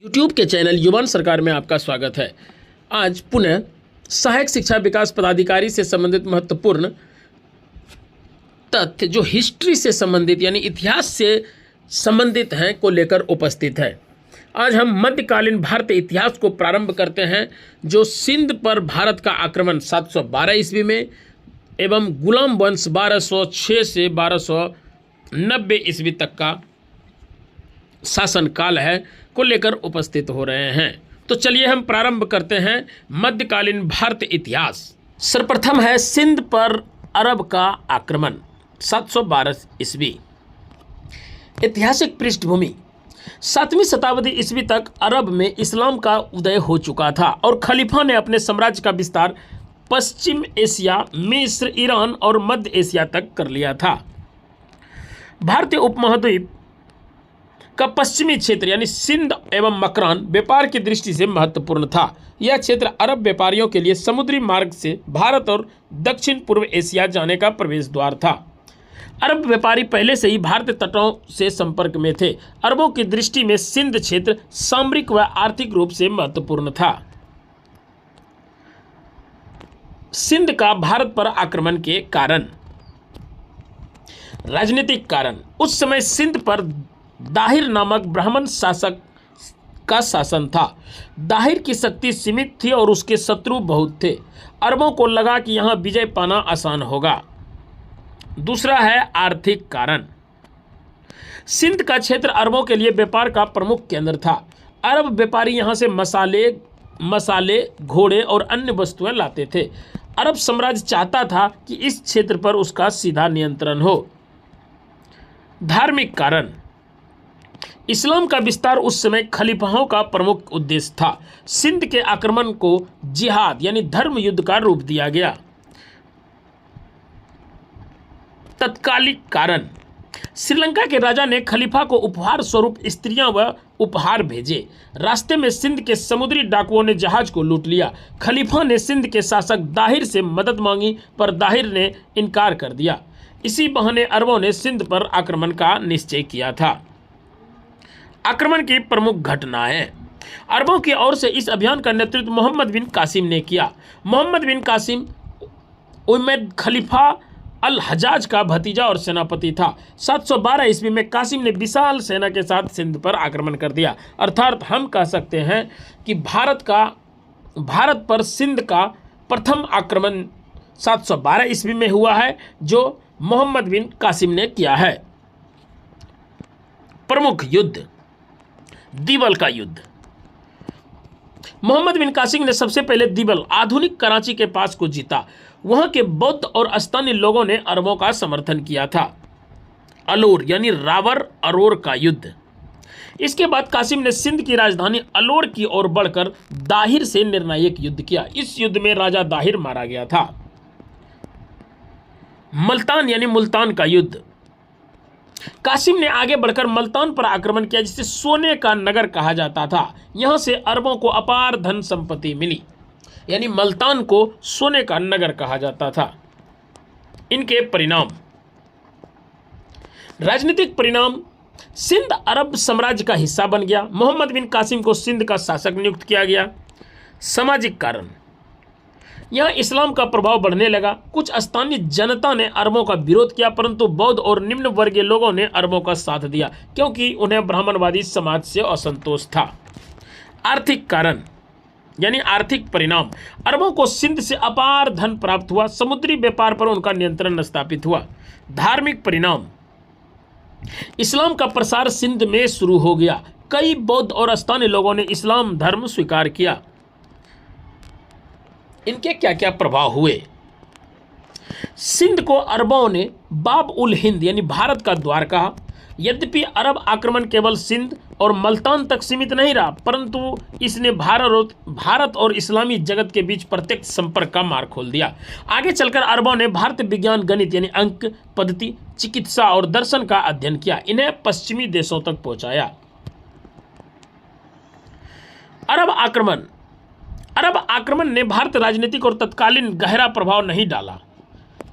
YouTube के channel युवान सरकार में आपका स्वागत है। आज पुनः सहायक शिक्षा विकास पदाधिकारी से संबंधित महत्वपूर्ण तथ्य जो हिस्ट्री से संबंधित यानी इतिहास से संबंधित हैं को लेकर उपस्थित है। आज हम मध्यकालीन भारतीय इतिहास को प्रारंभ करते हैं, जो सिंध पर भारत का आक्रमण 712 ईस्वी में एवं गुलाम वंश 1206 से 1290 ईस्वी तक का शासनकाल है को लेकर उपस्थित हो रहे हैं। तो चलिए हम प्रारंभ करते हैं मध्यकालीन भारतीय इतिहास। सर्वप्रथम है सिंध पर अरब का आक्रमण 712 ईस्वी। ऐतिहासिक पृष्ठभूमि 7वीं शताब्दी ईस्वी तक अरब में इस्लाम का उदय हो चुका था और खलीफा ने अपने साम्राज्य का विस्तार पश्चिम एशिया, मिस्र, ईरान और मध्य एशिया तक कर लिया था। भारतीय उपमहाद्वीप का पश्चिमी क्षेत्र यानी सिंध एवं मकरान व्यापार की दृष्टि से महत्वपूर्ण था। यह क्षेत्र अरब व्यापारियों के लिए समुद्री मार्ग से भारत और दक्षिण पूर्व एशिया जाने का प्रवेश द्वार था। अरब व्यापारी पहले से ही भारतीय तटों से संपर्क में थे। अरबों की दृष्टि में सिंध क्षेत्र सामरिक व आर्थिक रूप से महत्वपूर्ण था। सिंध का भारत पर आक्रमण के कारण। राजनीतिक कारण। उस समय सिंध पर दाहिर नामक ब्राह्मण शासक का शासन था। दाहिर की शक्ति सीमित थी और उसके शत्रु बहुत थे। अरबों को लगा कि यहाँ विजय पाना आसान होगा। दूसरा है आर्थिक कारण। सिंध का क्षेत्र अरबों के लिए व्यापार का प्रमुख केंद्र था। अरब व्यापारी यहाँ से मसाले, घोड़े और अन्य वस्तुएं लाते थे। अरब साम्राज्य चाहता था कि इस क्षेत्र पर उसका सीधा नियंत्रण हो। धार्मिक कारण। इस्लाम का विस्तार उस समय खलीफाओं का प्रमुख उद्देश्य था। सिंध के आक्रमण को जिहाद यानी धर्म युद्ध का रूप दिया गया। तत्कालिक कारण। श्रीलंका के राजा ने खलीफा को उपहार स्वरूप स्त्रियां व उपहार भेजे। रास्ते में सिंध के समुद्री डाकुओं ने जहाज को लूट लिया। खलीफा ने सिंध के शासक दाहिर से मदद मांगी, पर दाहिर ने इनकार कर दिया। इसी बहाने अरबों ने सिंध पर आक्रमण का निश्चय किया था। आक्रमण की प्रमुख घटनाएं। अरबों की ओर से इस अभियान का नेतृत्व मोहम्मद बिन कासिम ने किया। मोहम्मद बिन कासिम उमैद खलीफा अल हजाज का भतीजा और सेनापति था। 712 ईस्वी में कासिम ने विशाल सेना के साथ सिंध पर आक्रमण कर दिया। अर्थात हम कह सकते हैं कि भारत पर सिंध का प्रथम आक्रमण 712 ईस्वी में हुआ है, जो मोहम्मद बिन कासिम ने किया है। प्रमुख युद्ध। दीवल का युद्ध। मोहम्मद बिन कासिम ने सबसे पहले दीवल आधुनिक कराची के पास को जीता। वहां के बौद्ध और स्थानीय लोगों ने अरबों का समर्थन किया था। अलोर यानी रावर अरोर का युद्ध। इसके बाद कासिम ने सिंध की राजधानी अलोर की ओर बढ़कर दाहिर से निर्णायक युद्ध किया। इस युद्ध में राजा दाहिर मारा गया था। मल्तान यानी मुल्तान का युद्ध। कासिम ने आगे बढ़कर मल्तान पर आक्रमण किया, जिसे सोने का नगर कहा जाता था। यहां से अरबों को अपार धन संपत्ति मिली, यानी मल्तान को सोने का नगर कहा जाता था। इनके परिणाम। राजनीतिक परिणाम। सिंध अरब साम्राज्य का हिस्सा बन गया। मोहम्मद बिन कासिम को सिंध का शासक नियुक्त किया गया। सामाजिक कारण। यहाँ इस्लाम का प्रभाव बढ़ने लगा। कुछ स्थानीय जनता ने अरबों का विरोध किया, परंतु बौद्ध और निम्न वर्गीय लोगों ने अरबों का साथ दिया, क्योंकि उन्हें ब्राह्मणवादी समाज से असंतोष था। आर्थिक कारण यानी आर्थिक परिणाम। अरबों को सिंध से अपार धन प्राप्त हुआ। समुद्री व्यापार पर उनका नियंत्रण स्थापित हुआ। धार्मिक परिणाम। इस्लाम का प्रसार सिंध में शुरू हो गया। कई बौद्ध और स्थानीय लोगों ने इस्लाम धर्म स्वीकार किया। इनके क्या क्या प्रभाव हुए। सिंध को अरबों ने बाब उल हिंद यानी भारत का द्वार कहा। यद्यपि अरब आक्रमण केवल सिंध और मल्तान तक सीमित नहीं रहा, परंतु इसने भारत और इस्लामी जगत के बीच प्रत्यक्ष संपर्क का मार्ग खोल दिया। आगे चलकर अरबों ने भारतीय विज्ञान, गणित यानी अंक पद्धति, चिकित्सा और दर्शन का अध्ययन किया। इन्हें पश्चिमी देशों तक पहुंचाया। अरब आक्रमण ने भारत राजनीतिक और तत्कालीन गहरा प्रभाव नहीं डाला।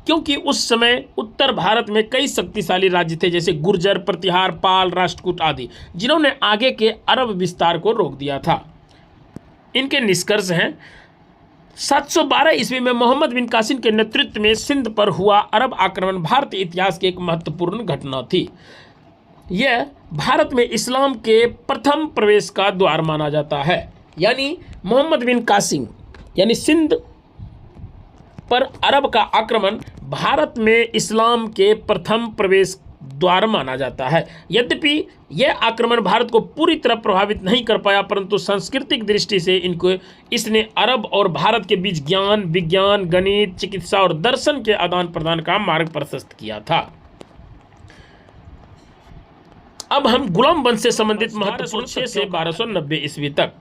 क्योंकि उस समय उत्तर भारत में कई शक्तिशाली राज्य थे, जैसे गुर्जर, प्रतिहार, पाल, राष्ट्रकूट आदि, जिन्होंने आगे के अरब विस्तार को रोक दिया था। इनके निष्कर्ष हैं 712 ईस्वी में मोहम्मद बिन कासिम के नेतृत्व में सिंध पर हुआ अरब आक्रमण भारतीय इतिहास की एक महत्वपूर्ण घटना थी। यह भारत में इस्लाम के प्रथम प्रवेश का द्वार माना जाता है। यानी मोहम्मद बिन कासिम यानी सिंध पर अरब का आक्रमण भारत में इस्लाम के प्रथम प्रवेश द्वार माना जाता है। यद्यपि यह आक्रमण भारत को पूरी तरह प्रभावित नहीं कर पाया, परंतु सांस्कृतिक दृष्टि से इसने अरब और भारत के बीच ज्ञान, विज्ञान, गणित, चिकित्सा और दर्शन के आदान प्रदान का मार्ग प्रशस्त किया था। अब हम गुलाम वंश से संबंधित महत्वपूर्ण 6 से 1290 ईस्वी तक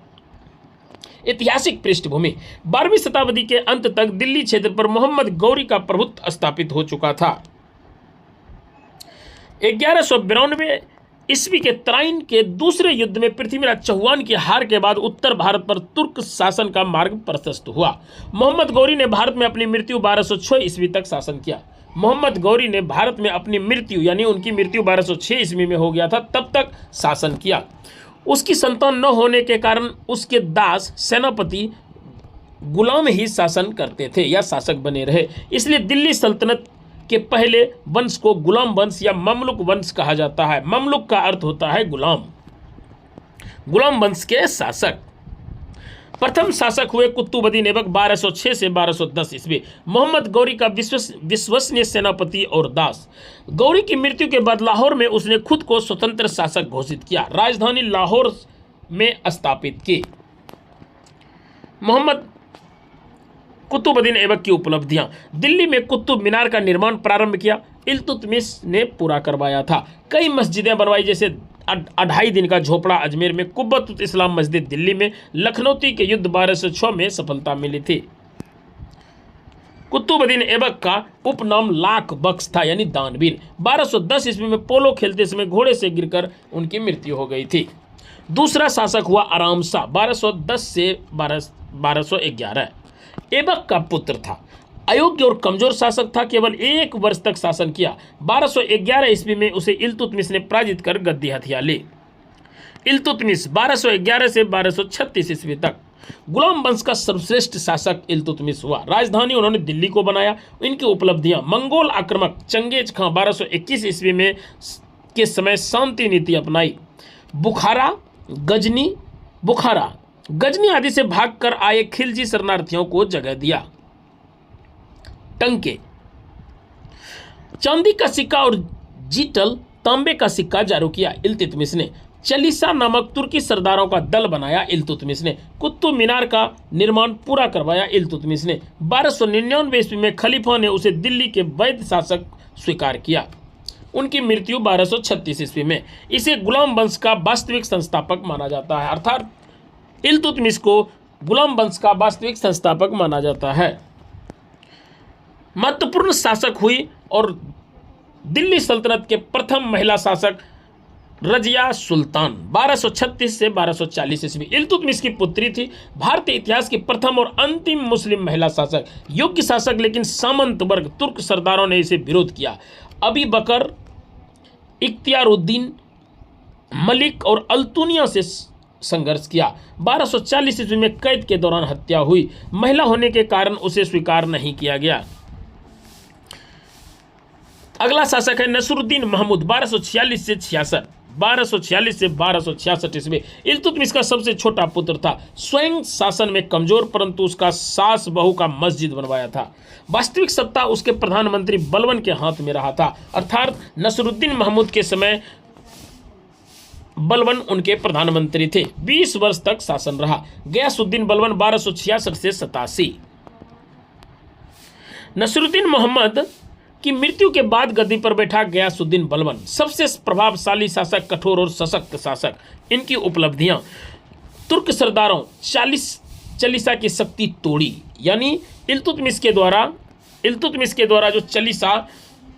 ऐतिहासिक पृष्ठभूमि। 12वीं शताब्दी के अंत तक दिल्ली क्षेत्र पर मोहम्मद गौरी का प्रभुत्व स्थापित हो चुका था। 1192 ईस्वी के तराइन के दूसरे युद्ध में पृथ्वीराज चौहान की हार के बाद उत्तर भारत पर तुर्क शासन का मार्ग प्रशस्त हुआ। मोहम्मद गौरी ने भारत में अपनी मृत्यु 1206 ईस्वी तक शासन किया। मोहम्मद गौरी ने भारत में अपनी मृत्यु यानी उनकी मृत्यु 1206 ईस्वी में हो गया था, तब तक शासन किया। उसकी संतान न होने के कारण उसके दास सेनापति गुलाम ही शासन करते थे या शासक बने रहे। इसलिए दिल्ली सल्तनत के पहले वंश को गुलाम वंश या ममलुक वंश कहा जाता है। ममलुक का अर्थ होता है गुलाम। गुलाम वंश के शासक प्रथम शासक हुए कुतुबुद्दीन ऐबक 1206 से 1210 ईस्वी। मोहम्मद गौरी का विश्वसनीय सेनापति और दास। गौरी की मृत्यु के बाद लाहौर में उसने खुद को स्वतंत्र शासक घोषित किया, राजधानी लाहौर में स्थापित की। मोहम्मद कुतुबुद्दीन ऐबक की उपलब्धियां। दिल्ली में कुतुब मीनार का निर्माण प्रारंभ किया, इल्तुतमिश ने पूरा करवाया था। कई मस्जिदें बनवाई, जैसे 2.5 दिन का झोपड़ा अजमेर में, कुब्बतुल इस्लाम मस्जिद दिल्ली में। लखनौती के युद्ध 1206 में सफलता मिली थी। कुतुबुद्दीन ऐबक का उपनाम लाख बख्श था यानी दानवीर। 1210 ईस्वी में पोलो खेलते समय घोड़े से गिरकर उनकी मृत्यु हो गई थी। दूसरा शासक हुआ आराम शाह 1210 से 1211। ऐबक का पुत्र था, अयोग्य और कमजोर शासक था, केवल 1 वर्ष तक शासन किया। 1211 ईस्वी में उसे इल्तुतमिश ने पराजित कर गद्दी हथिया ली। इल्तुतमिश 1211 से 1236 ईस्वी तक गुलाम वंश का सर्वश्रेष्ठ शासक इल्तुतमिश हुआ। राजधानी उन्होंने दिल्ली को बनाया। इनकी उपलब्धियां: मंगोल आक्रमक चंगेज खां 1221 ईस्वी में के समय शांति नीति अपनाई। बुखारा गजनी आदि से भागकर आए खिलजी शरणार्थियों को जगह दिया। टंके, चांदी का सिक्का और जीटल तांबे का सिक्का जारी किया इल्तुतमिश ने। चलीसा नामक तुर्की सरदारों का दल बनाया इल्तुतमिश ने। कुतुब मीनार का निर्माण पूरा करवाया इल्तुतमिश ने। 1299 ईस्वी में खलीफा ने उसे दिल्ली के वैध शासक स्वीकार किया। उनकी मृत्यु 1236 ईस्वी में। इसे गुलाम वंश का वास्तविक संस्थापक माना जाता है, अर्थात इल्तुतमिश को गुलाम वंश का वास्तविक संस्थापक माना जाता है। महत्वपूर्ण शासक हुई और दिल्ली सल्तनत के प्रथम महिला शासक रजिया सुल्तान 1236 से 1240 ईस्वी। इल्तुतमिश की पुत्री थी। भारतीय इतिहास की प्रथम और अंतिम मुस्लिम महिला शासक, योग्य शासक, लेकिन सामंत वर्ग तुर्क सरदारों ने इसे विरोध किया। अबी बकर, इख्तियारुद्दीन मलिक और अल्तुनिया से संघर्ष किया। 1240 ईस्वी में कैद के दौरान हत्या हुई। महिला होने के कारण उसे स्वीकार नहीं किया गया। अगला शासक है नसरुद्दीन महमूद 1246 से 66। 1246 से 1266 ईस्वी। इल्तुतमिश का सबसे छोटा पुत्र था, स्वयं शासन में कमजोर, परंतु उसका सास बहू का मस्जिद बनवाया था। वास्तविक सत्ता उसके प्रधानमंत्री बलबन के हाथ में रहा था, अर्थात नसरुद्दीन महमूद के समय बलबन उनके प्रधानमंत्री थे। 20 वर्ष तक शासन रहा। गयासुद्दीन बलबन 1266 से 87। नसरुद्दीन मोहम्मद की मृत्यु के बाद गद्दी पर बैठा गयासुद्दीन बलबन, सबसे प्रभावशाली शासक, कठोर और सशक्त शासक। इनकी उपलब्धियां: तुर्क सरदारों चालीसा की शक्ति तोड़ी, यानी इल्तुतमिश के द्वारा जो चालीसा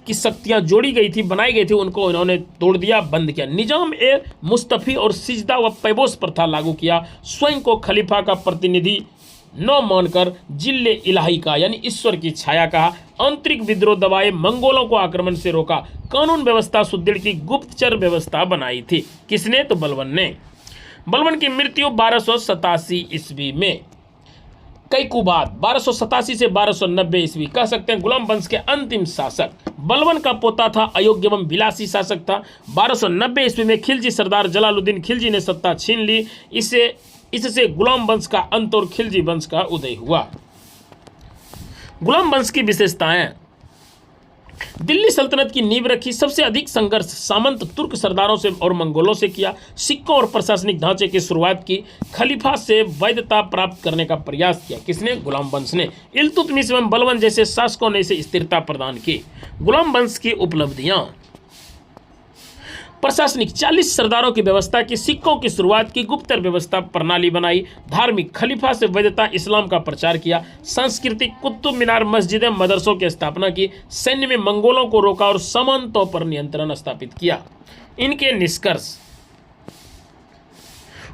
की शक्तियां जोड़ी गई थी, बनाई गई थी, उनको इन्होंने तोड़ दिया, बंद किया। निजाम ए मुस्तफी और सिजदा व पैबोस प्रथा लागू किया। स्वयं को खलीफा का प्रतिनिधि नौ मानकर जिल्ले इलाही का यानी ईश्वर की छाया कहा, आंतरिक विद्रोह दबाए, मंगोलों को आक्रमण से रोका, कानून व्यवस्था सुदृढ़ की, गुप्तचर व्यवस्था बनाई थी। किसने? तो बलबन ने। बलबन की मृत्यु 1287 ईस्वी में। कैकुबाद 1287 से 1290 ईस्वी, कह सकते हैं गुलाम वंश के अंतिम शासक। बलबन का पोता था, अयोग्य एवं विलासी शासक था। 1290 ईस्वी में खिलजी सरदार जलालुद्दीन खिलजी ने सत्ता छीन ली। इससे गुलाम वंश का अंत और खिलजी वंश का उदय हुआ। गुलाम वंश की विशेषताएं: दिल्ली सल्तनत की नींव रखी, सबसे अधिक संघर्ष सामंत तुर्क सरदारों से और मंगोलों से किया, सिक्कों और प्रशासनिक ढांचे की शुरुआत की, खलीफा से वैधता प्राप्त करने का प्रयास किया। किसने? गुलाम वंश ने। इल्तुतमिश एवं बलबन जैसे शासकों ने इसे स्थिरता प्रदान की। गुलाम वंश की उपलब्धियां: प्रशासनिक 40 सरदारों की व्यवस्था की, सिक्कों की शुरुआत की, गुप्तचर व्यवस्था प्रणाली बनाई, धार्मिक खलीफा से वैधता इस्लाम का प्रचार किया, सांस्कृतिक कुतुब मीनार मस्जिदें मदरसों की स्थापना की, सैन्य में मंगोलों को रोका और सामंतों पर नियंत्रण स्थापित किया। इनके निष्कर्ष: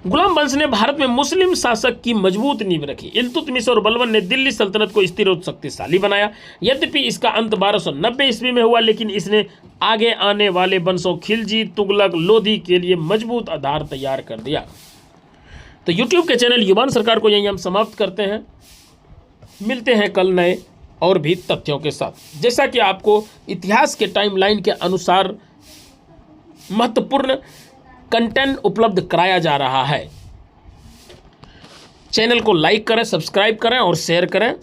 गुलाम वंश ने भारत में मुस्लिम शासक की मजबूत नींव रखी। इल्तुतमिश और बलबन ने दिल्ली सल्तनत को स्थिर और शक्तिशाली बनाया। यद्यपि इसका अंत 1290 ईस्वी में हुआ, लेकिन इसने आगे आने वाले वंशों खिलजी, तुगलक, लोधी के लिए मजबूत आधार तैयार कर दिया। तो यूट्यूब के चैनल युवान सरकार को यहीं हम समाप्त करते हैं। मिलते हैं कल नए और भी तथ्यों के साथ। जैसा कि आपको इतिहास के टाइमलाइन के अनुसार महत्वपूर्ण कंटेंट उपलब्ध कराया जा रहा है। चैनल को लाइक करें, सब्सक्राइब करें और शेयर करें,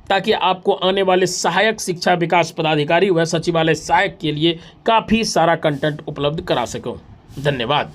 ताकि आपको आने वाले सहायक शिक्षा विकास पदाधिकारी व सचिवालय सहायक के लिए काफ़ी सारा कंटेंट उपलब्ध करा सकूं। धन्यवाद।